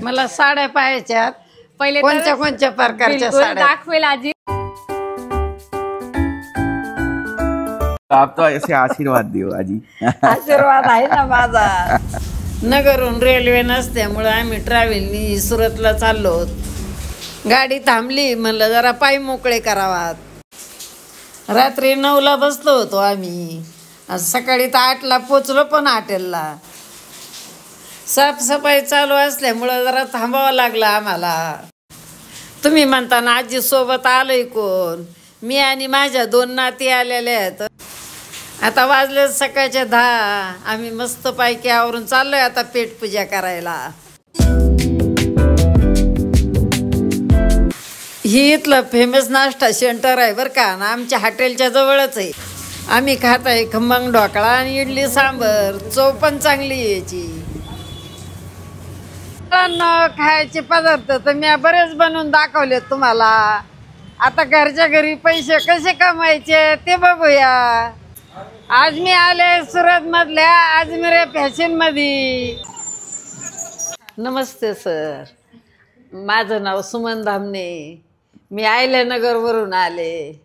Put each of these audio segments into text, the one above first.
मला साड्या पाहायच्यात. पहिले कोणत्या कोणत्या प्रकारच्या साड्या दाखवेल आजी. आप तो ऐसे आशीर्वाद दियो आजी. आशीर्वाद आहे ना माझा. नगरहून रेल्वे नसल्यामुळं आम्ही ट्रॅव्हलनी सुरतला चाललो. गाडी थांबली, म्हणलं जरा पाय मोकळे करावात. रात्री 9ला बसलो होतो आम्ही. आज सकाळी तर 8ला पोचलो, पण हॉटेलला साफसफाई चालू असल्यामुळं जरा थांबावं लागलं आम्हाला. तुम्ही म्हणता ना आजी सोबत आलोय कोण? मी आणि माझ्या 2 नाती आलेल्या आहेत. आता वाजले सकाळचे 10. आम्ही मस्त पैकी आवरून चाललोय आता पेटपूजा करायला. ही इथलं फेमस नाश्ता सेंटर आहे बरं का, ना आमच्या हॉटेलच्या जवळच आहे. आम्ही खात आहे खमंग ढोकळा आणि इडली सांबर. चव पण चांगली आहे याची. खायचे पदार्थ तर मी बरेच बनवून दाखवले तुम्हाला. आता घरच्या घरी पैसे कसे कमायचे ते बघूया. आज मी आले सुरत मधल्या अजमेर फॅशन मध्ये. नमस्ते सर, माझं नाव सुमन धामणे. मी आयल्यानगर वरून आले.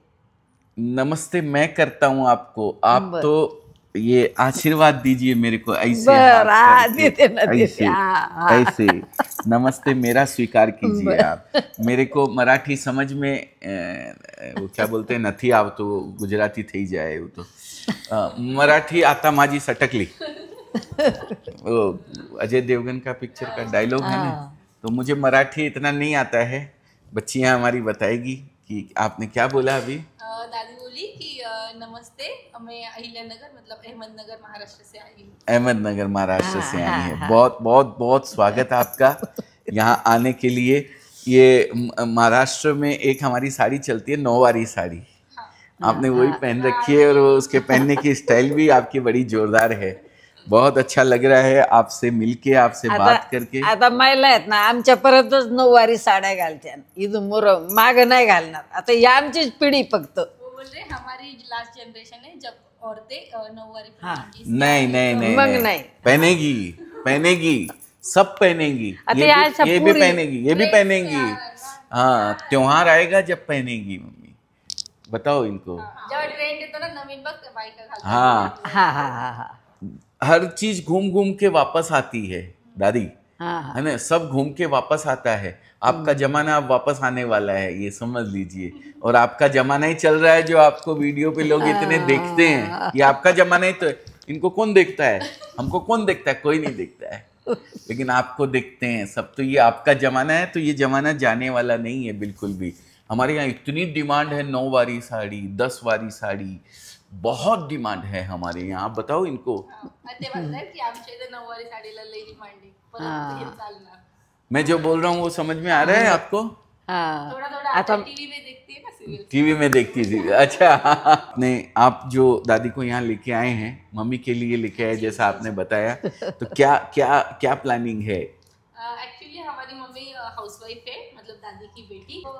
नमस्ते मैं करता हूँ आपको. आप तो ये आशीर्वाद दीजिए मेरे को ऐसे ऐसे ऐसे. नमस्ते मेरा स्वीकार कीजिए आप. मेरे को मराठी समझ में वो क्या बोलते हैं नथी आव तो गुजराती थी जाए. वो तो मराठी आता माझी सटकली. वो अजय देवगन का पिक्चर का डायलॉग है ना, तो मुझे मराठी इतना नहीं आता है. बच्चियां हमारी बताएगी कि आपने क्या बोला अभी. दादी बोली कि नमस्ते, मैं अहिल्यानगर मतलब अहमदनगर महाराष्ट्र से आई हूँ. अहमदनगर महाराष्ट्र से आई है. बहुत बहुत बहुत स्वागत है आपका यहाँ आने के लिए. ये महाराष्ट्र में एक हमारी साड़ी चलती है, 9वारी साड़ी. आपने वही पहन रखी है और उसके पहनने की स्टाइल भी आपकी बड़ी जोरदार है. बहुत अच्छा लग रहा है आपसे मिलके, आपसे बात करके. आता महिला आहेत ना आमच्या परतच 9वारी साड्या घालत्या. इथून मोर माग नाही घालणार. आता या आमचीच पिढी फक्त. वो बोल रहे हमारी लास्ट जनरेशन है जब औरतें 9वारी नहीं नहीं नहीं मग नाही पहनेगी पहनेगी सब पहनेंगी. ये भी पहनेगी, ये भी पहनेंगी. हाँ, त्योहार आएगा जब पहनेगी मम्मी. बताओ इनको. जब ट्रेंड येतो ना नवीन बघ बायका घालतात. हाँ हा हा हा हा. हर चीज घूम घूम के वापस आती है दादी, हाँ है ना. सब घूम के वापस आता है. आपका जमाना अब वापस आने वाला है, ये समझ लीजिए. और आपका जमाना ही चल रहा है जो आपको वीडियो पे लोग इतने देखते हैं. ये आपका जमाना ही तो है. इनको कौन देखता है? हमको कौन देखता है? कोई नहीं देखता है, लेकिन आपको देखते हैं सब. तो ये आपका जमाना है, तो ये जमाना जाने वाला नहीं है बिल्कुल भी. हमारे यहाँ इतनी डिमांड है 9वारी साड़ी, 10वारी साड़ी. बहुत डिमांड है हमारे यहाँ. आप बताओ इनको. ते म्हणतात की आमच्या इथे 9वारी साडीला लई डिमांड आहे, परत हे चालणार. मैं जो बोल रहा हूँ वो समझ में आ रहा है आपको? हा. थोड़ा थोड़ा आता टीवी में देखती है ना सीरियल. टीवी में देखती थी. अच्छा. आपने आप जो दादी को यहाँ लेके आए हैं, मम्मी के लिए लेके आए जैसा आपने बताया, तो क्या क्या क्या प्लानिंग है? एक्चुअली हमारी मम्मी हाउसवाइफ है, मतलब दादी की बेटी. तो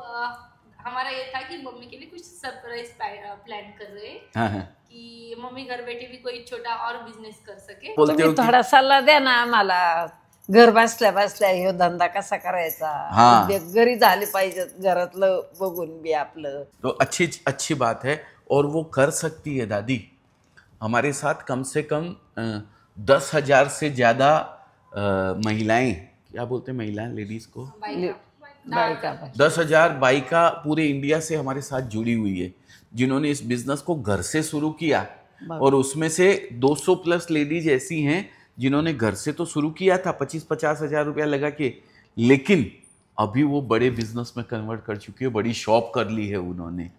हमारा ये था कि मम्मी के लिए कुछ सरप्राइज प्लान कर रहे हैं. हाँ. कि मम्मी घर बैठे भी कोई छोटा और बिजनेस कर सके. बोलते तुम्ही हो कि थोडा सल्ला द्या ना आम्हाला. घर बसल्या बसल्या ह्यो धंदा कसा करायचा. हाँ. उद्योग घरी झाले पाहिजे, घरातलं बघून बी आपलं. तो अच्छी बात है. और वो कर सकती है दादी. हमारे साथ कम से कम 10,000 से ज़्यादा महिलाएं, क्या बोलते हैं महिलाएं, लेडीज़ को, बायका 10,000 बाइका पूरे इंडिया से हमारे साथ जुड़ी हुई है, जिन्होंने इस बिजनेस को घर से शुरू किया. और उसमें से 200 प्लस लेडीज ऐसी हैं जिन्होंने घर से तो शुरू किया था 25-50 हज़ार रुपया लगा के, लेकिन अभी वो बड़े बिजनेस में कन्वर्ट कर चुकी है. बड़ी शॉप कर ली है उन्होंने.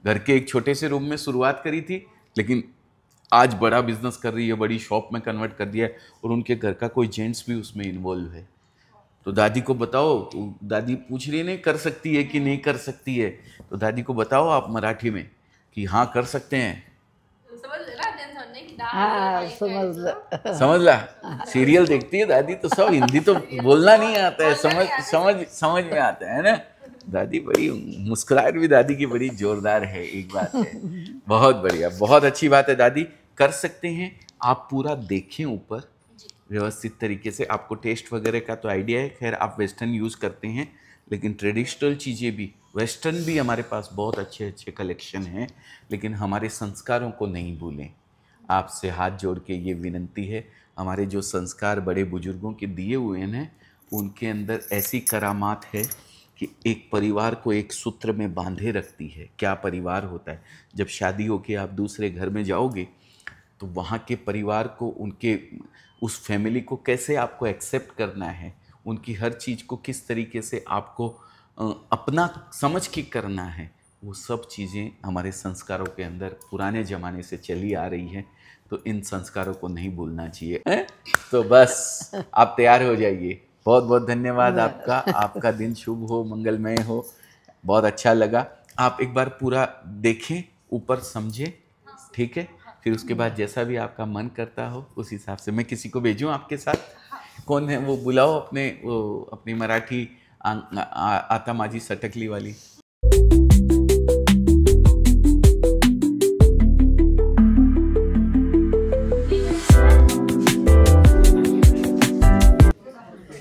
घर के एक छोटे से रूम में शुरुआत करी थी, लेकिन आज बड़ा बिजनेस कर रही है, बड़ी शॉप में कन्वर्ट कर दिया है. और उनके घर का कोई जेंट्स भी उसमें इन्वॉल्व है. तो दादी को बताओ. दादी पूछ रही है नहीं कर सकती है कि नहीं कर सकती है, तो दादी को बताओ आप मराठी में कि हाँ कर सकते हैं. समजलं ना त्यांचं म्हणणं की हा समजलं. समझला. सीरियल देखती है दादी तो सब. हिंदी तो बोलना नहीं आता है, समझ में आता है ना. दादी बड़ी मुस्कुराहट भी दादी की बड़ी जोरदार है. एक बात है. बहुत बढ़िया, बहुत अच्छी बात है दादी. कर सकते हैं आप. पूरा देखें ऊपर, व्यवस्थित तरीके से। आपको टेस्ट वगैरह का तो आइडिया है, खैर आप वेस्टर्न यूज़ करते हैं, लेकिन ट्रेडिशनल चीज़ें भी, वेस्टर्न भी हमारे पास बहुत अच्छे अच्छे कलेक्शन हैं, लेकिन हमारे संस्कारों को नहीं भूलें। आपसे हाथ जोड़ के ये विनंती है, हमारे जो संस्कार बड़े बुजुर्गों के दिए हुए हैं उनके अंदर ऐसी करामात है कि एक परिवार को एक सूत्र में बांधे रखती है। क्या परिवार होता है? जब शादी होके आप दूसरे घर में जाओगे तो वहाँ के परिवार को, उनके उस फैमिली को कैसे आपको एक्सेप्ट करना है, उनकी हर चीज़ को किस तरीके से आपको अपना समझ के करना है, वो सब चीज़ें हमारे संस्कारों के अंदर पुराने ज़माने से चली आ रही हैं। तो इन संस्कारों को नहीं भूलना चाहिए, हैं? तो बस आप तैयार हो जाइए। बहुत बहुत धन्यवाद आपका। आपका दिन शुभ हो, मंगलमय हो। बहुत अच्छा लगा। आप एक बार पूरा देखें, ऊपर समझें, ठीक है? फिर उसके बाद जैसा भी आपका मन करता हो उस हिसाब से मैं किसी को भेजूं आपके साथ। कौन है वो, बुलाओ अपनी मराठी आता माझी सटकली वाली।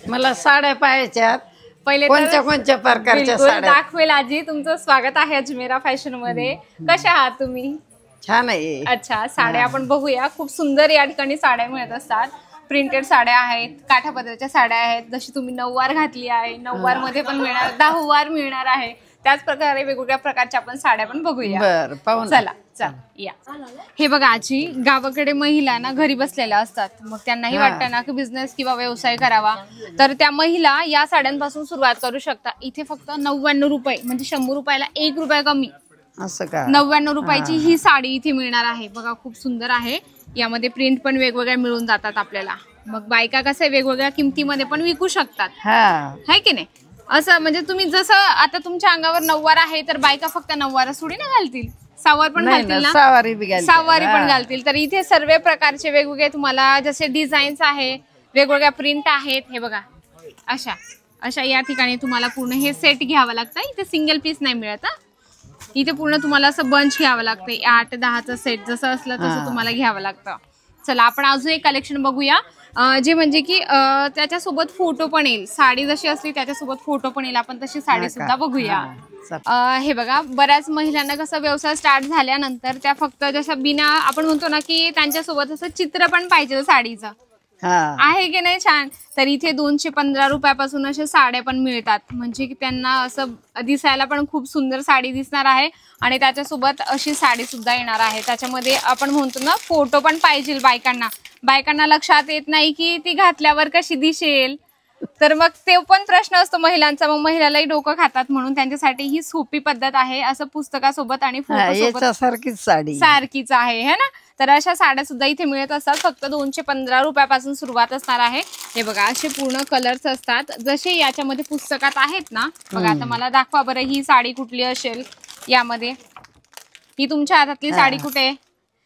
मला साड्या पाहायच्यात, पहिले कोणत्या कोणत्या प्रकारच्या बिलकुल साड्या? दाखवेल आजी. तुमचं स्वागत आहे अजमेरा फॅशन मध्ये. कशा आहात तुम्ही? छान आहे. अच्छा, साड्या आपण बघूया. खूप सुंदर या ठिकाणी साड्या मिळत असतात. प्रिंटेड साड्या आहेत, काठापदराच्या साड्या आहेत. जशी तुम्ही नऊवार घातली आहे, नऊवार मध्ये पण मिळणार, 10वार मिळणार आहे. त्याच प्रकारे वेगवेगळ्या प्रकारच्या आपण साड्या पण बघूया. बरं, पाहू ना. चला चला या. हे बघा आजी, गावाकडे महिला ना घरी बसलेल्या असतात, मग त्यांनाही वाटतं ना की बिझनेस किंवा व्यवसाय करावा, तर त्या महिला या साड्यांपासून सुरुवात करू शकता. इथे फक्त 99 रुपये, म्हणजे 100 रुपयाला 1 रुपया कमी, असं का? 99 रुपयाची ही साडी इथे मिळणार आहे. बघा खूप सुंदर आहे. यामध्ये प्रिंट पण वेगवेगळ्या मिळून जातात आपल्याला. मग बायका कसं वेगवेगळ्या किमतीमध्ये पण विकू शकतात, है की नाही? असं म्हणजे तुम्ही जसं आता तुमच्या अंगावर नऊवार आहे तर बायका फक्त नऊवार सोडी ना घालतील, सहावार पण घालतील ना, सहावारी पण घालतील. तर इथे सर्व प्रकारचे वेगवेगळे तुम्हाला जसे डिझाईन्स आहे, वेगवेगळ्या प्रिंट आहेत. हे बघा अशा अशा या ठिकाणी तुम्हाला पूर्ण हे सेट घ्यावं लागतं. इथे सिंगल पीस नाही मिळत. इथे पूर्ण तुम्हाला असं बंच घ्यावं लागतं. 8-10चं सेट जसं असलं तसं तुम्हाला घ्यावं लागतं. चला आपण अजून एक कलेक्शन बघूया, जे म्हणजे की त्याच्यासोबत फोटो पण येईल. साडी जशी असली त्याच्यासोबत फोटो पण येईल. आपण तशी साडी सुद्धा बघूया. हे बघा, बऱ्याच महिलांना कसं व्यवसाय स्टार्ट झाल्यानंतर त्या फक्त जसं बिना, आपण म्हणतो ना की त्यांच्यासोबत असं चित्र पण पाहिजे साडीचं, आहे की नाही छान. तर इथे 215 रुपयापासून अशा साड्या पण मिळतात, म्हणजे की त्यांना असं दिसायला पण खूप सुंदर साडी दिसणार आहे आणि त्याच्यासोबत अशी साडी सुद्धा येणार आहे. त्याच्यामध्ये आपण म्हणतो ना फोटो पण पाहिजे बायकांना लक्षात येत नाही की ती घातल्यावर कशी दिसेल, तर मग ते पण प्रश्न असतो महिलांचा. मग महिलालाही डोकं खातात, म्हणून त्यांच्यासाठी ही सोपी पद्धत आहे. असं पुस्तकासोबत आणि फोटो सारखीच आहे, है ना. तर अशा साड्या सुद्धा इथे मिळत असतात. फक्त 215 रुपयापासून सुरुवात असणार आहे. हे बघा असे पूर्ण कलर्स असतात जसे याच्यामध्ये पुस्तकात आहेत ना. बघा आता मला दाखवा बरं, ही साडी कुठली असेल यामध्ये. ही तुमच्या हातातली साडी कुठे?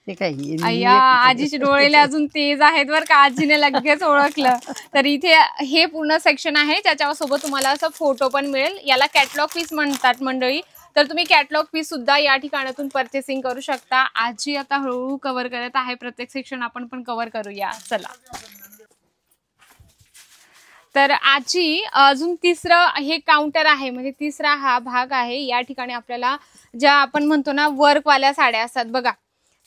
अय्या, आजीचे डोळे अजून तेज आहेत बरं का, आजीने लगेच ओळखलं. तर इथे हे पूर्ण सेक्शन आहे, त्याच्यासोबत तुम्हाला असं फोटो पण मिळेल. याला कॅटलॉग पीस म्हणतात मंडळी. तर तुम्ही कॅटलॉग पीस सुद्धा या ठिकाणातून परचेसिंग करू शकता. आजी आता हळूहळू कव्हर करत आहे प्रत्येक सेक्शन, आपण पण कव्हर करूया. चला. तर आजी अजून तिसरं हे काउंटर आहे, म्हणजे तिसरा हा भाग आहे. या ठिकाणी आपल्याला ज्या आपण म्हणतो ना वर्कवाल्या साड्या असतात बघा,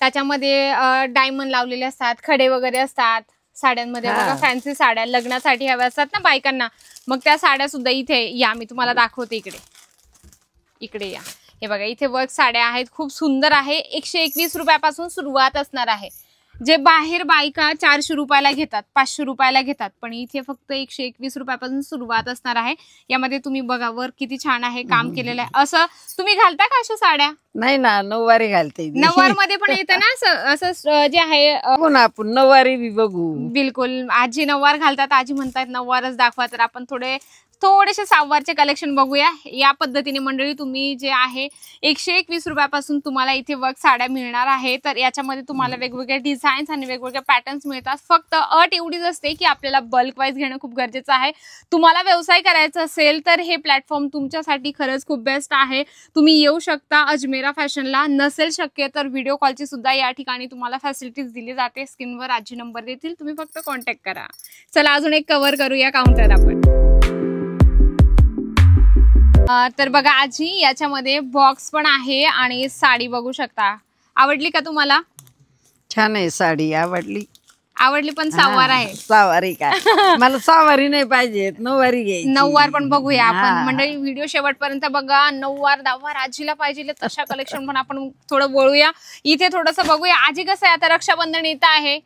त्याच्यामध्ये डायमंड लावलेले असतात, खडे वगैरे असतात साड्यांमध्ये बघा. फॅन्सी साड्या लग्नासाठी हव्या असतात ना बायकांना, मग त्या साड्या सुद्धा इथे या, मी तुम्हाला दाखवते. इकडे या. हे बघा इथे वर्क साड्या आहेत, खूप सुंदर आहे. 121 रुपयापासून सुरुवात असणार आहे. जे बाहेर बायका 400 रुपयाला घेतात, 500 रुपयाला घेतात, पण इथे फक्त 121 रुपयापासून सुरुवात असणार आहे. यामध्ये तुम्ही बघा वर्क किती छान आहे, काम केलेलं आहे. असं तुम्ही घालता का अशा साड्या? नाही ना, नऊवारी घालते. नऊवार मध्ये पण येतं ना असं जे आहे. आपण नऊवारी बी बघू. बिलकुल, आजी नऊवार घालतात. आजी म्हणतात नऊवारच दाखवा, तर आपण थोडे थोडेसे सहावारचे कलेक्शन बघूया. या पद्धतीने मंडळी तुम्ही जे आहे 121 रुपयापासून तुम्हाला इथे वर्क साड्या मिळणार आहे. तर याच्यामध्ये तुम्हाला वेगवेगळे डिझाईन्स आणि वेगवेगळे पॅटर्न्स मिळतात. फक्त अट एवढीच असते की आपल्याला बल्क वाईज घेणं खूप गरजेचं आहे. तुम्हाला व्यवसाय करायचा असेल तर हे प्लॅटफॉर्म तुमच्यासाठी खरंच खूप बेस्ट आहे. तुम्ही येऊ शकता अजमेरा फॅशनला. नसेल शक्य तर व्हिडिओ कॉलची सुद्धा या ठिकाणी तुम्हाला फॅसिलिटीज दिली जाते. स्क्रीनवर आजी नंबर देतील, तुम्ही फक्त कॉन्टॅक्ट करा. चला अजून एक कव्हर करूया काउंटर आपण. तर बघा आजी, याच्यामध्ये बॉक्स पण आहे आणि साडी बघू शकता. आवडली का तुम्हाला? छान आहे साडी, आवडली. आवडली पण सहावार आहे. सहावारी काय मला सहावारी नाही पाहिजे, नऊवारी घ्यायची. नऊवार पण बघूया आपण. मंडळी व्हिडिओ शेवटपर्यंत बघा. नऊवार दहावार आजीला पाहिजे तशा कलेक्शन पण आपण थोडं बोलूया. इथे थोडंसं बघूया. आजी कसं आहे, आता रक्षाबंधन येत आहे,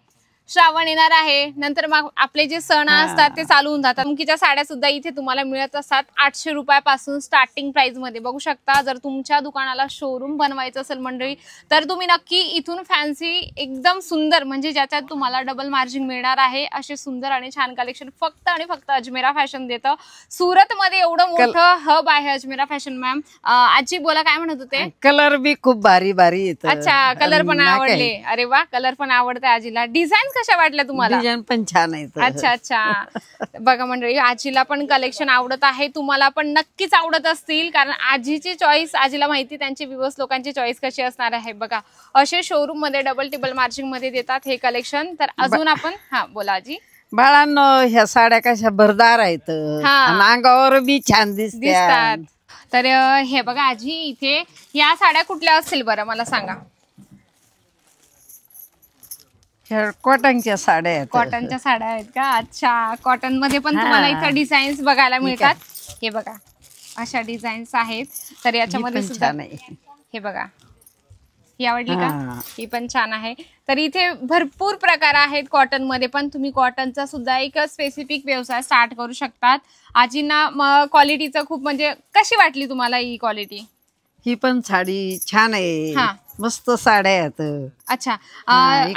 श्रावण येणार आहे, नंतर मग आपले जे सण असतात ते चालू होऊन जातात. चमकीच्या साड्या सुद्धा इथे तुम्हाला मिळत असतात 800 रुपयापासून स्टार्टिंग प्राइस मध्ये. बघू शकता. जर तुमच्या दुकानाला शोरूम बनवायचं असेल मंडळी तर तुम्ही नक्की इथून फॅन्सी एकदम सुंदर, म्हणजे ज्याच्यात तुम्हाला डबल मार्जिन मिळणार आहे, असे सुंदर आणि छान कलेक्शन फक्त आणि फक्त अजमेरा फॅशन देतं. सुरत मध्ये एवढं मोठं हब आहे अजमेरा फॅशन. मॅम आजी बोला, काय म्हणत होते? कलर बी खूप भारी भारी येत. अच्छा, कलर पण आवडले. अरे वा, कलर पण आवडते आजीला. डिझाईन कशा वाटल्या तुम्हाला? डिझाईन पण छान आहे. अच्छा अच्छा. बघा मंडळी, आजीला पण कलेक्शन आवडत आहे. तुम्हाला पण नक्कीच आवडत असतील, कारण आजीची चॉईस, आजीला माहिती त्यांची व्ह्यूअर्स लोकांची चॉईस कशी असणार आहे. बघा असे शोरूम मध्ये डबल टिबल मार्जिन मध्ये देतात हे कलेक्शन. तर अजून आपण बोला आजी. बाळांनो, ह्या साड्या कशा भरदार आहेत आणि अंगावर बी छान दिसतात. तर हे बघा आजी, इथे या साड्या कुठल्या असतील बरं मला सांगा? कॉटनच्या साड्या आहेत. कॉटनच्या साड्या आहेत का? अच्छा, कॉटन मध्ये पण तुम्हाला इथं डिझाईन्स बघायला मिळतात. हे बघा अशा डिझाईन्स आहेत. तर याच्यामध्ये सुद्धा हे बघा, ही आवडली का? ही पण छान आहे. तर इथे भरपूर प्रकार आहेत कॉटन मध्ये पण. तुम्ही कॉटनचा सुद्धा एक स्पेसिफिक व्यवसाय स्टार्ट करू शकतात. आजींना क्वालिटीचं खूप, म्हणजे कशी वाटली तुम्हाला ही क्वालिटी? ही पण साडी छान आहे, मस्त साड्या आहेत. अच्छा,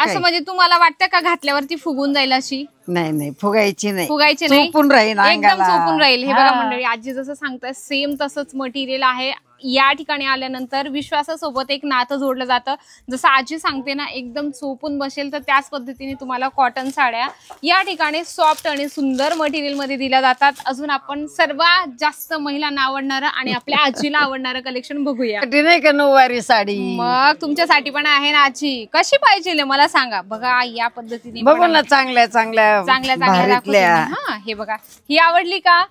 असं म्हणजे तुम्हाला वाटतं का घातल्यावरती फुगून जाईल अशी? नाही नाही, फुगायची नाही, फुगायची नाही, चोपून राहील, एकदम चोपून राहील. हे बघा मंडळी, आजी जसं सांगतात सेम तसंच मटेरियल आहे. या ठिकाणी आल्यानंतर विश्वासासोबत एक नातं जोडलं जातं. जसं आजी सांगते ना, एकदम चोपून बसेल, तर त्याच पद्धतीने तुम्हाला कॉटन साड्या या ठिकाणी सॉफ्ट आणि सुंदर मटेरियल मध्ये दिल्या जातात. अजून आपण सर्वात जास्त महिलांना आवडणारं आणि आपल्या आजीला आवडणारं कलेक्शन बघूया. नाही का नऊवारी साडी? मग तुमच्यासाठी पण आहे ना आजी. कशी पाहिजे मला सांगा. बघा या पद्धतीने बघू ना, चांगल्या चांगल्या चांगल्या चांगल्या. हे बघा, ही आवडली का?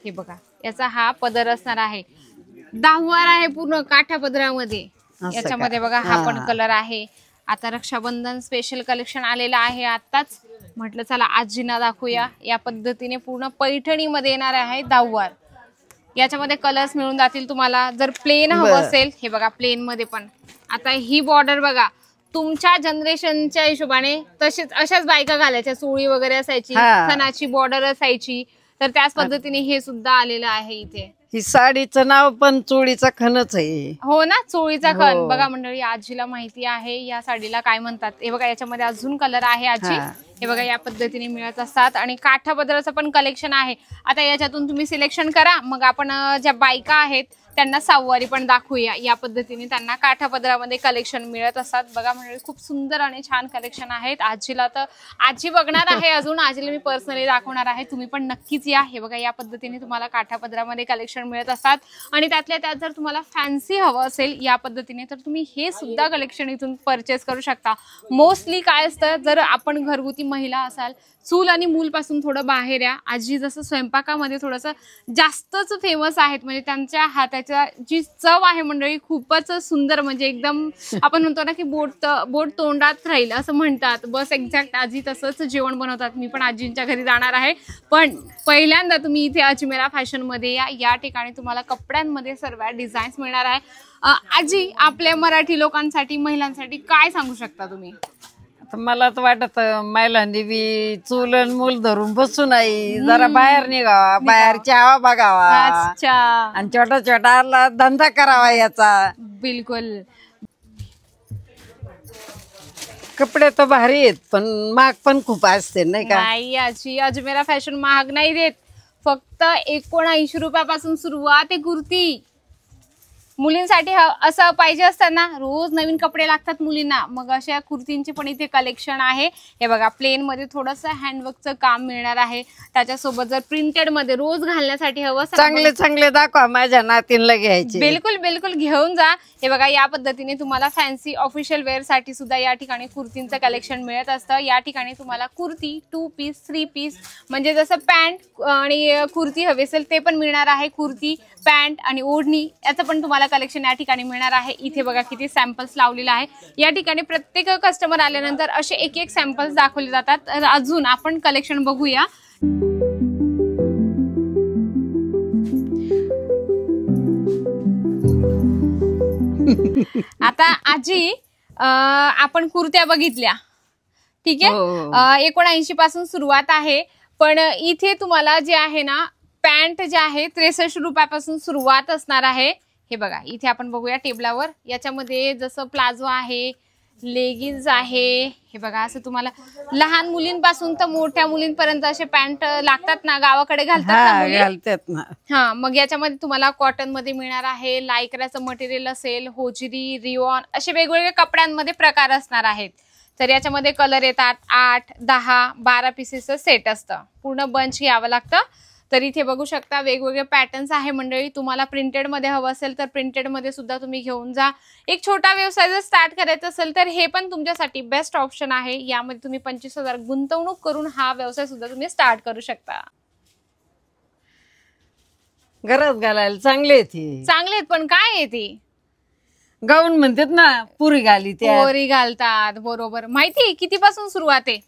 हे बघा, याचा हा पदर असणार आहे, दहावार आहे पूर्ण काठा पदरामध्ये. याच्यामध्ये बघा हा पण कलर आहे. आता रक्षाबंधन स्पेशल कलेक्शन आलेलं आहे आताच. म्हटलं चला आजींना दाखवूया. या पद्धतीने पूर्ण पैठणी मध्ये येणार आहे दहावार. याच्यामध्ये कलर्स मिळून जातील तुम्हाला. जर प्लेन हवं असेल, हे बघा प्लेन मध्ये पण. आता ही बॉर्डर बघा, तुमच्या जनरेशनच्या हिशोबाने तसेच अशाच बायका घालायच्या, चोळी वगैरे असायची, खणाची बॉर्डर असायची. तर त्याच पद्धतीने हे सुद्धा आलेलं आहे इथे. ही साडीचं नाव पण चोळीचा खणच आहे. हो ना, चोळीचा खण. बघा मंडळी, आजीला माहिती आहे या साडीला काय म्हणतात. हे बघा याच्यामध्ये अजून कलर आहे आजी. हे बघा या पद्धतीने मिळत असतात. आणि काठा पदराचं पण कलेक्शन आहे. आता याच्यातून तुम्ही सिलेक्शन करा. मग आपण ज्या बायका आहेत त्यांना सहावारी पण दाखवूया. या पद्धतीने त्यांना काठा पदरामध्ये कलेक्शन मिळत असतात. बघा म्हणजे खूप सुंदर आणि छान कलेक्शन आहेत. आजीला तर आजी बघणार आहे, अजून आजीला मी पर्सनली दाखवणार आहे. तुम्ही पण नक्कीच या. हे बघा या पद्धतीने तुम्हाला काठा पदरामध्ये कलेक्शन मिळत असतात. आणि त्यातल्या त्यात जर तुम्हाला फॅन्सी हवं असेल या पद्धतीने, तर तुम्ही हे सुद्धा कलेक्शन इथून परचेस करू शकता. मोस्टली काय असतं, जर आपण घरगुती महिला असाल, चूल आणि मूल पासून थोडं बाहेर या. आजी जसं स्वयंपाकामध्ये थोडंसं जास्तच फेमस आहेत. म्हणजे त्यांच्या हाताच्या जी चव आहे मंडळी खूपच सुंदर. म्हणजे एकदम आपण म्हणतो ना की बोट तोंडात राहील असं म्हणतात. बस एक्झॅक्ट आजी तसंच जेवण बनवतात. मी पण आजींच्या घरी जाणार आहे. पण पहिल्यांदा तुम्ही इथे अजमेरा फॅशन मध्ये या. या ठिकाणी तुम्हाला कपड्यांमध्ये सर्व डिझाईन्स मिळणार आहे. आजी, आपल्या मराठी लोकांसाठी, महिलांसाठी काय सांगू शकता तुम्ही? मला तर वाटत महिलांनी बी चूल आणि मूल धरून बसू नाही, जरा बाहेर निघावा, बाहेरची हवा बघावा. अच्छा. आणि छोटा छोटा धंदा करावा याचा. बिलकुल. कपडे तर भारी आहेत, पण महाग पण खूप असते नाही का? नाही आजी, अजमेरा फॅशन महाग नाही देत. फक्त 79 रुपयापासून सुरुवात आहे कुर्ती. मुलींसाठी असं पाहिजे असतं ना, रोज नवीन कपडे लागतात मुलींना, मग अशा कुर्तींचे पण इथे कलेक्शन आहे. हे बघा प्लेन मध्ये थोडंसं हँडवर्कचं काम मिळणार आहे. त्याच्यासोबत जर प्रिंटेड मध्ये रोज घालण्यासाठी हवं चांगले चांगले दाखवा, माझ्या नातीला घ्यायचे. बिलकुल बिलकुल घेऊन जा. हे बघा या पद्धतीने तुम्हाला फॅन्सी ऑफिशियल वेअर साठी सुद्धा या ठिकाणी कुर्तींचं कलेक्शन मिळत असतं. या ठिकाणी तुम्हाला कुर्ती 2 पीस 3 पीस म्हणजे जसं पॅन्ट आणि कुर्ती हवी असेल ते पण मिळणार आहे. कुर्ती पॅन्ट आणि ओढणी याचं पण तुम्हाला कलेक्शन या ठिकाणी मिळणार आहे. इथे बघा किती सॅम्पल्स लावलेले आहे. या ठिकाणी प्रत्येक कस्टमर आल्यानंतर असे एक सॅम्पल्स दाखवले जातात. तर अजून आपण कलेक्शन बघूया. आता आजी आपण कुर्त्या बघितल्या, ठीक आहे. 79 पासून सुरुवात आहे, पण इथे तुम्हाला जे आहे ना पॅन्ट जे आहे 63 रुपयापासून सुरुवात असणार आहे. हे बघा इथे आपण बघूया टेबलावर. याच्यामध्ये जसं प्लाझो आहे, लेगिन्स आहे. हे बघा असं तुम्हाला लहान मुलींपासून तर मोठ्या मुलींपर्यंत असे पॅन्ट लागतात ना, गावाकडे घालतात ना. हा, मग याच्यामध्ये तुम्हाला कॉटन मध्ये मिळणार आहे, लायक्राचं मटेरियल असेल, होजरी, रिओन असे वेगवेगळे कपड्यांमध्ये प्रकार असणार आहेत. तर याच्यामध्ये कलर येतात 8, 10, 12 पीसेसचं सेट असतं. पूर्ण बंच घ्यावं लागतं. तर इथे बघू शकता वेगवेगळे पॅटर्न्स आहे मंडळी. तुम्हाला प्रिंटेड मध्ये हवं असेल तर प्रिंटेड मध्ये सुद्धा तुम्ही घेऊन जा. एक छोटा व्यवसाय जर स्टार्ट करायचा असेल तर हे पण तुमच्यासाठी बेस्ट ऑप्शन आहे. यामध्ये तुम्ही 25,000 गुंतवणूक करून हा व्यवसाय सुद्धा तुम्ही स्टार्ट करू शकता. घरात घालायला चांगले आहेत, पण काय आहे ते गाऊन म्हणतात ना, पुरी घाली पोरी घालतात. बरोबर. माहिती कितीपासून सुरुवात आहे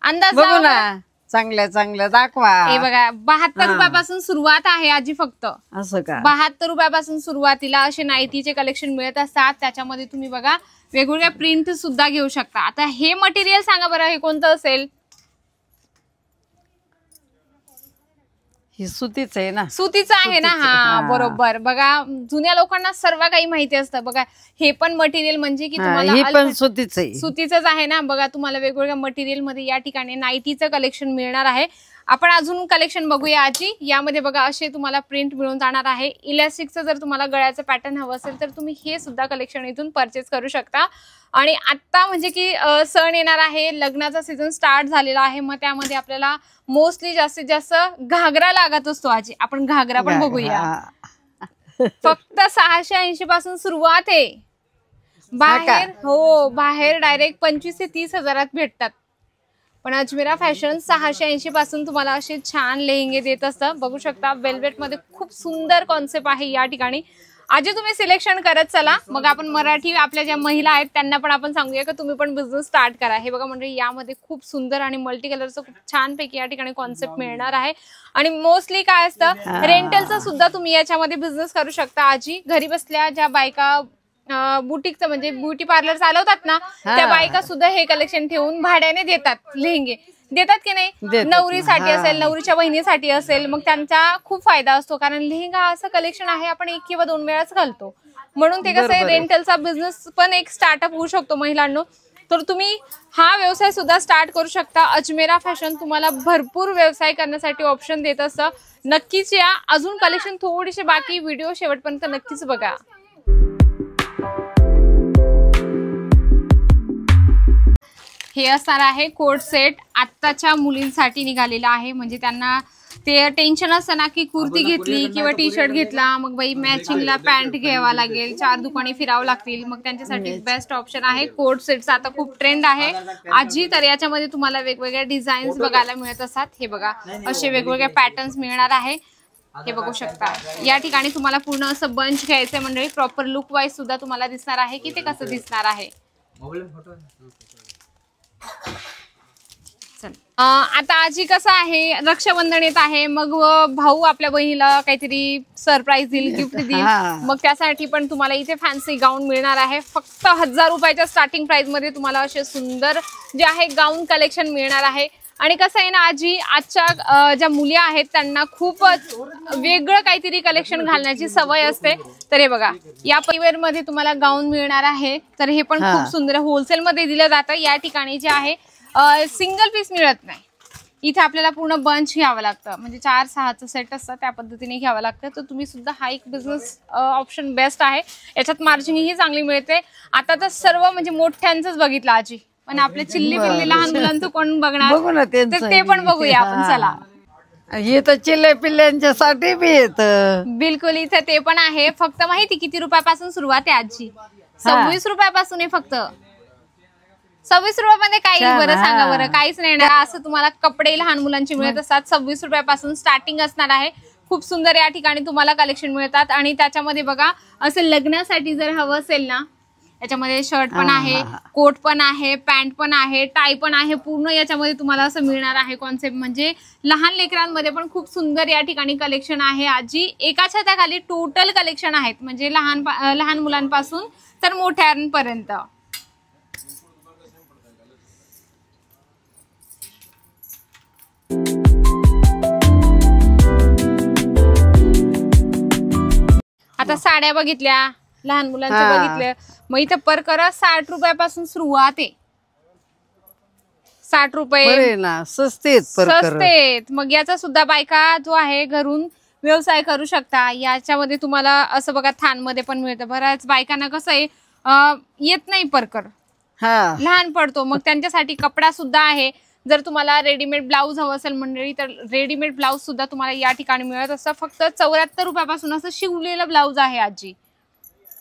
अंदाज बघू ना, चांगलं दाखवा. हे बघा 72 रुपयापासून सुरुवात आहे आजी. फक्त असं का 72 रुपयापासून सुरुवातीला असे नाईटीचे कलेक्शन मिळत असतात. त्याच्यामध्ये तुम्ही बघा वेगवेगळ्या प्रिंट सुद्धा घेऊ शकता. आता हे मटेरियल सांगा बरं, हे कोणतं असेल? ही सुतीच आहे ना, सुतीचं आहे ना. हा बरोबर. बघा जुन्या लोकांना सर्व काही माहिती असतं. बघा हे पण मटेरियल म्हणजे की तुम्हाला सुतीचंच आहे ना. बघा तुम्हाला वेगवेगळ्या मटेरियल मध्ये या ठिकाणी नाईटीचं कलेक्शन मिळणार आहे. आपण अजून कलेक्शन बघूया आजी. यामध्ये बघा असे तुम्हाला प्रिंट मिळून जाणार आहे. इलास्टिकचं जर तुम्हाला गळ्याचं पॅटर्न हवं असेल तर तुम्ही हे सुद्धा कलेक्शन इथून परचेस करू शकता. आणि आता म्हणजे की सण येणार आहे, लग्नाचा सीझन स्टार्ट झालेला आहे, मग त्यामध्ये आपल्याला मोस्टली जास्तीत जास्त घागरा लागत असतो आजी. आपण घागरा पण बघूया. फक्त 680 पासून सुरुवात आहे. बाहेर बाहेर डायरेक्ट 25 ते 30 हजारात भेटतात. पण अजमेरा फॅशन 680 पासून तुम्हाला असे छान लेहंगे देत असतं. बघू शकता वेल्वेट मध्ये खूप सुंदर कॉन्सेप्ट आहे या ठिकाणी. आजी तुम्ही सिलेक्शन करत चला, मग आपण मराठी आपल्या ज्या महिला आहेत त्यांना पण आपण सांगूया की तुम्ही पण बिझनेस स्टार्ट करा. हे बघा म्हणजे यामध्ये खूप सुंदर आणि मल्टी कलरचं खूप छान पैकी या ठिकाणी कॉन्सेप्ट मिळणार आहे. आणि मोस्टली काय असतं रेंटलचा सुद्धा तुम्ही याच्यामध्ये बिझनेस करू शकता आजी. घरी बसल्या ज्या बायका बुटीकचं म्हणजे ब्युटी पार्लर चालवतात ना, त्या बायका सुद्धा हे कलेक्शन ठेवून भाड्याने देतात. लेहंगे देतात की नाही, नवरीसाठी असेल, नवरीच्या बहिणीसाठी असेल, मग त्यांचा खूप फायदा असतो. कारण लेहंगा असं कलेक्शन आहे आपण 1 किंवा 2 वेळाच घालतो. म्हणून ते कसं आहे रेंटलचा बिझनेस पण एक स्टार्टअप होऊ शकतो महिलांनो. तर तुम्ही हा व्यवसाय सुद्धा स्टार्ट करू शकता. अजमेरा फॅशन तुम्हाला भरपूर व्यवसाय करण्यासाठी ऑप्शन देत असतं. नक्कीच या. अजून कलेक्शन थोडीशी बाकी, व्हिडिओ शेवटपर्यंत नक्कीच बघा. हे असणार आहे कोट सेट. आत्ताच्या मुलींसाठी निघालेला आहे. म्हणजे त्यांना ते टेन्शन असतं ना की कुर्ती घेतली किंवा टी शर्ट घेतला, मग बाई मॅचिंगला पॅन्ट घ्यावा लागेल, 4 दुकाने फिरावं लागतील. मग त्यांच्यासाठी बेस्ट ऑप्शन आहे कोट सेटचा. आता खूप ट्रेंड आहे आजी. तर याच्यामध्ये तुम्हाला वेगवेगळ्या डिझाईन्स बघायला मिळत असतात. हे बघा असे वेगवेगळे पॅटर्न्स मिळणार आहे. हे बघू शकता या ठिकाणी तुम्हाला पूर्ण असं बंच घ्यायचंय मंडळी. प्रॉपर लुक वाईज सुद्धा तुम्हाला दिसणार आहे की ते कसं दिसणार आहे. आता आजी कसं आहे, रक्षाबंधन येत आहे, मग भाऊ आपल्या बहिणीला काहीतरी सरप्राईज देईल, गिफ्ट देईल. मग त्यासाठी पण तुम्हाला इथे फॅन्सी गाऊन मिळणार आहे. फक्त 1000 रुपयाच्या स्टार्टिंग प्राइस मध्ये तुम्हाला असे सुंदर जे आहे गाऊन कलेक्शन मिळणार आहे. आणि कसं आहे ना आजी, आजच्या ज्या मुली आहेत त्यांना खूप वेगळं काहीतरी कलेक्शन घालण्याची सवय असते. तर हे बघा या परिवेर मध्ये तुम्हाला गाऊन मिळणार आहे. तर हे पण खूप सुंदर होलसेल मध्ये दिलं जातं. या ठिकाणी जे आहे सिंगल पीस मिळत नाही. इथे आपल्याला पूर्ण बंच घ्यावं लागतं, म्हणजे 4-6चं सेट असतं त्या पद्धतीने घ्यावं लागतं. तर तुम्ही सुद्धा हा एक बिझनेस ऑप्शन बेस्ट आहे. याच्यात मार्जिन ही चांगली मिळते. आता तर सर्व म्हणजे मोठ्यांचंच बघितलं आजी, पण आपले चिल्ली पिल्ली लहान मुलांचं कोण बघणार, बघू ना त्यांचं. तर ते पण बघूया आपण. चला, हे तर चिल्ले पिल्ल्यांच्यासाठी बी येत. बिलकुल इथे ते पण आहे. फक्त माहिती किती रुपयापासून सुरुवात आहे आजी? 26 रुपयापासून आहे फक्त. 26 रुपयामध्ये काय येईल बरं सांगा बरं? काहीच नाही ना. असं तुम्हाला कपडे लहान मुलांचे मिळत असतात. 26 रुपयापासून स्टार्टिंग असणार आहे. खूप सुंदर या ठिकाणी तुम्हाला कलेक्शन मिळतात. आणि त्याच्यामध्ये बघा, असं लग्नासाठी जर हवं असेल ना, याच्यामध्ये शर्ट पण आहे, कोट पण आहे, पॅन्ट पण आहे, टाय पण आहे. पूर्ण याच्यामध्ये तुम्हाला असं मिळणार आहे कॉन्सेप्ट. म्हणजे लहान लेकरांमध्ये पण खूप सुंदर या ठिकाणी कलेक्शन आहे आजी. एका छताखाली टोटल कलेक्शन आहेत, म्हणजे लहान मुलांपासून तर मोठ्यांपर्यंत. आता साड्या बघितल्या, लहान मुलांच्या बघितल्या. मग इथं परकर 60 रुपयापासून सुरुवात आहे. 60 रुपये स्वस्त. मग याचा सुद्धा बायका जो आहे घरून व्यवसाय करू शकता. याच्यामध्ये तुम्हाला असं बघा थानमध्ये पण मिळतं. बऱ्याच बायकांना कसं आहे येत नाही परकर, लहान पडतो, मग त्यांच्यासाठी कपडा सुद्धा आहे. जर तुम्हाला रेडीमेड ब्लाऊज हवं असेल मंडळी, तर रेडीमेड ब्लाऊज सुद्धा तुम्हाला या ठिकाणी मिळत असतं. फक्त 74 रुपयापासून असं शिवलेलं ब्लाऊज आहे आजी.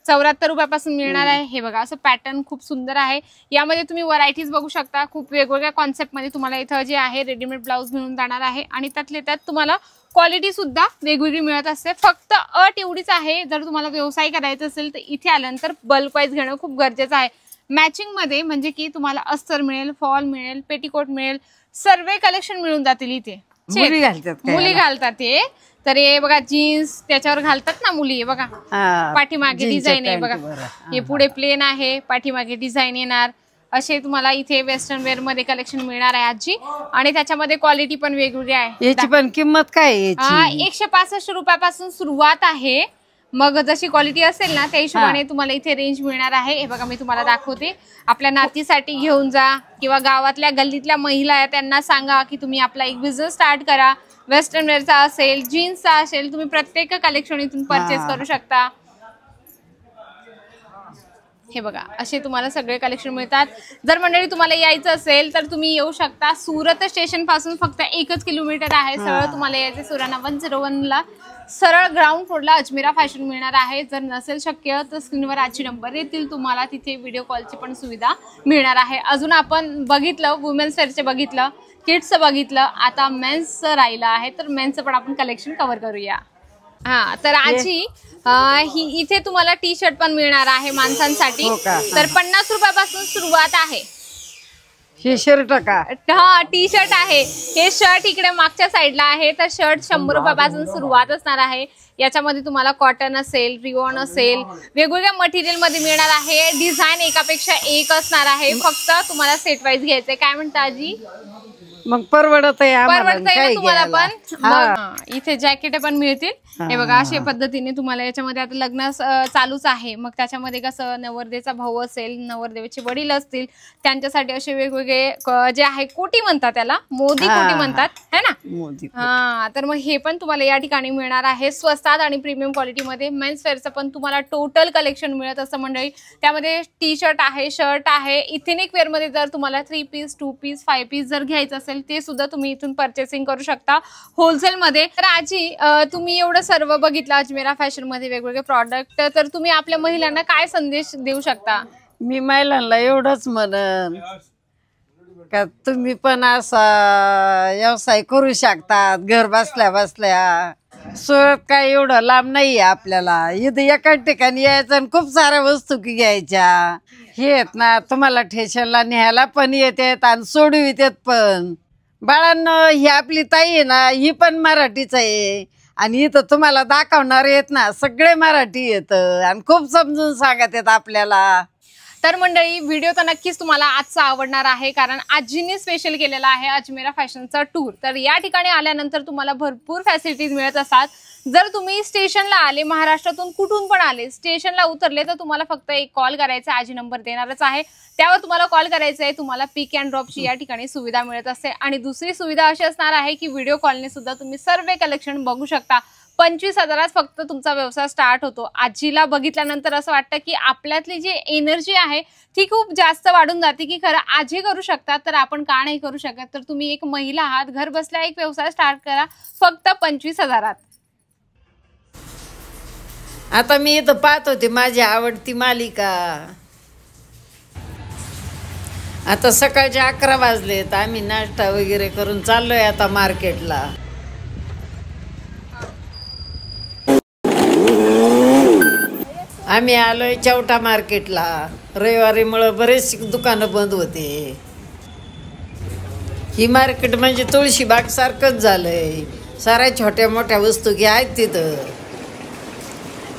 74 रुपयापासून मिळणार आहे. हे बघा, असं पॅटर्न खूप सुंदर आहे. यामध्ये तुम्ही व्हरायटीज बघू शकता. खूप वेगवेगळ्या कॉन्सेप्टमध्ये तुम्हाला इथं जे आहे रेडीमेड ब्लाऊज मिळून जाणार आहे. आणि त्यातले त्यात तुम्हाला क्वालिटी सुद्धा वेगवेगळी मिळत असते. फक्त अट एवढीच आहे, जर तुम्हाला व्यवसाय करायचा असेल तर इथे आल्यानंतर बल्क वाईज घेणं खूप गरजेचं आहे. मॅचिंग मध्ये, म्हणजे की तुम्हाला अस्तर मिळेल, फॉल मिळेल, पेटीकोट मिळेल, सर्व कलेक्शन मिळून जातील इथे. मुली घालतात ते. तर हे बघा जीन्स त्याच्यावर घालतात ना मुली. हे बघा पाठीमागे डिझाईन आहे बघा. हे पुढे प्लेन आहे, पाठीमागे डिझाईन येणार. असे तुम्हाला इथे वेस्टर्न वेअर मध्ये कलेक्शन मिळणार आहे आजी. आणि त्याच्यामध्ये क्वालिटी पण वेगवेगळी आहे. याची पण किंमत काय? 165 रुपयापासून सुरुवात आहे. मग जशी क्वालिटी असेल ना त्या हिशोबाने तुम्हाला इथे रेंज मिळणार आहे. हे बघा, मी तुम्हाला दाखवते. आपल्या नातीसाठी घेऊन जा, किंवा गावातल्या गल्लीतल्या महिला आहे त्यांना सांगा की तुम्ही आपला एक बिझनेस स्टार्ट करा. वेस्टर्न वेअरचा असेल, जीन्सचा असेल, तुम्ही प्रत्येक कलेक्शन इथून परचेस करू शकता. हे बघा, असे तुम्हाला सगळे कलेक्शन मिळतात. जर मंडळी तुम्हाला यायचं असेल तर तुम्ही येऊ शकता. सुरत स्टेशन पासून फक्त 1 किलोमीटर आहे. सरळ तुम्हाला यायचं सुराणा 101ला, सरळ ग्राउंड फ्लोरला अजमेरा फॅशन मिळणार आहे. जर नसेल शक्य तर स्क्रीनवर आजची नंबर येतील तुम्हाला, तिथे व्हिडिओ कॉलची पण सुविधा मिळणार आहे. अजून आपण बघितलं वुमेन्स वेअरचे बघितलं, किड्सचं बघितलं, आता मेन्सचं राहिलं आहे. तर मेन्सचं पण आपण कलेक्शन कव्हर करूया. तर आजी ही इथे तुम्हाला टी शर्ट पण मिळणार आहे माणसांसाठी. तर 50 रुपयापासून सुरुवात आहे. हे शर्ट का? टी शर्ट आहे. हे शर्ट इकडे मागच्या साईडला आहे. तर शर्ट 100 रुपयापासून सुरुवात असणार आहे. याच्यामध्ये तुम्हाला कॉटन असेल, रिओन असेल, वेगवेगळ्या मटेरियल मध्ये मिळणार आहे. डिझाईन एकापेक्षा एक असणार आहे. फक्त तुम्हाला सेट वाईज घ्यायचंय. काय म्हणता आजी? मग परवडत आहे तुम्हाला पण. इथे जॅकेट पण मिळतील. हे बघा, अशा पद्धतीने तुम्हाला याच्यामध्ये आता लग्न चालूच आहे. मग त्याच्यामध्ये कसं नवरदेचा भाऊ असेल, नवरदेवाचे वडील असतील, त्यांच्यासाठी असे वेगवेगळे जे आहे कोटी म्हणतात, त्याला मोदी कोटी म्हणतात, है ना. तर मग हे पण तुम्हाला या ठिकाणी मिळणार आहे स्वस्तात आणि प्रीमियम क्वालिटीमध्ये. मेन्स वेअरचं पण तुम्हाला टोटल कलेक्शन मिळत असं मंडळी. त्यामध्ये टी शर्ट आहे, शर्ट आहे. इथेनिक वेअर मध्ये जर तुम्हाला 3 पीस, 2 पीस, 5 पीस जर घ्यायचं असेल ते सुद्धा तुम्ही इथून परचेसिंग करू शकता होलसेल मध्ये. तर आजी तुम्ही एवढं सर्व बघितलं अजमेरा फॅशन मध्ये वेगवेगळे प्रॉडक्ट, तर तुम्ही आपल्या महिलांना काय संदेश देऊ शकता? मी महिलांना एवढंच म्हणन का तुम्ही पण असा व्यवसाय करू शकतात घर बसल्या बसल्या. सुरत काय एवढं लांब नाही आपल्याला. इथं एका ठिकाणी यायचं आणि खूप साऱ्या वस्तू घ्यायच्या. हे आहेत ना, तुम्हाला स्टेशनला न्यायला पण येतात आणि सोडू येतात पण. बाळांनो, ही आपली ताई आहे ना, ही पण मराठीच आहे. आणि इथं तुम्हाला दाखवणार येत ना, सगळे मराठी येतं आणि खूप समजून सांगत येत आपल्याला. तर मंडळी, व्हिडिओ तर नक्कीच तुम्हाला आजचा आवडणार आहे, कारण आजींनी स्पेशल केलेला आहे अजमेरा फॅशनचा टूर. तर या ठिकाणी आल्यानंतर तुम्हाला भरपूर फॅसिलिटीज मिळत असतात. जर तुम्ही स्टेशनला आले, महाराष्ट्रातून कुठून पण आले, स्टेशनला उतरले, तर तुम्हाला फक्त एक कॉल करायचा, आजी नंबर देणारच आहे, त्यावर तुम्हाला कॉल करायचा आहे. तुम्हाला पिक अँड ड्रॉपची या ठिकाणी सुविधा मिळत असते. आणि दुसरी सुविधा अशी असणार आहे की व्हिडिओ कॉलने सुद्धा तुम्ही सर्व कलेक्शन बघू शकता. 25,000 फक्त तुमचा व्यवसाय स्टार्ट होतो. आजीला बघितल्यानंतर असं वाटतं की आपल्यातली जी एनर्जी आहे ती खूप जास्त वाढून जाते, की खरं आजी करू शकतात तर आपण का नाही करू शकत. तर तुम्ही एक महिला आहात, घर बसल्या एक व्यवसाय स्टार्ट करा फक्त 25,000. आता मी इथं पाहत होते माझी आवडती मालिका. आता सकाळचे 11 वाजलेत, आम्ही नाश्ता वगैरे करून चाललोय आता मार्केटला. आम्ही आलोय चौटा मार्केटला. रविवारीमुळं बरेचशी दुकानं बंद होते. ही मार्केट म्हणजे तुळशीबाग सारखंच झालंय. साऱ्या छोट्या मोठ्या वस्तू की आहेत तिथं.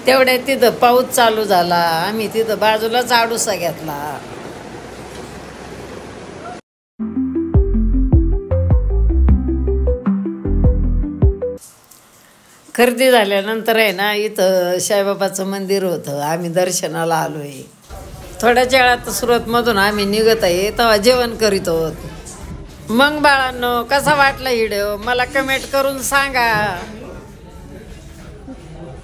तेवढ्या तिथं पाऊस चालू झाला, आम्ही तिथं बाजूलाच आडूसा घेतला. खरेदी झाल्यानंतर आहे ना, इथं साईबाबाचं मंदिर होतं, आम्ही दर्शनाला आलोय. थोड्याच वेळात सुरतमधून आम्ही निघत आहे, तेव्हा जेवण करीत आहोत. मग बाळांनो, कसा वाटला व्हिडिओ मला कमेंट करून सांगा.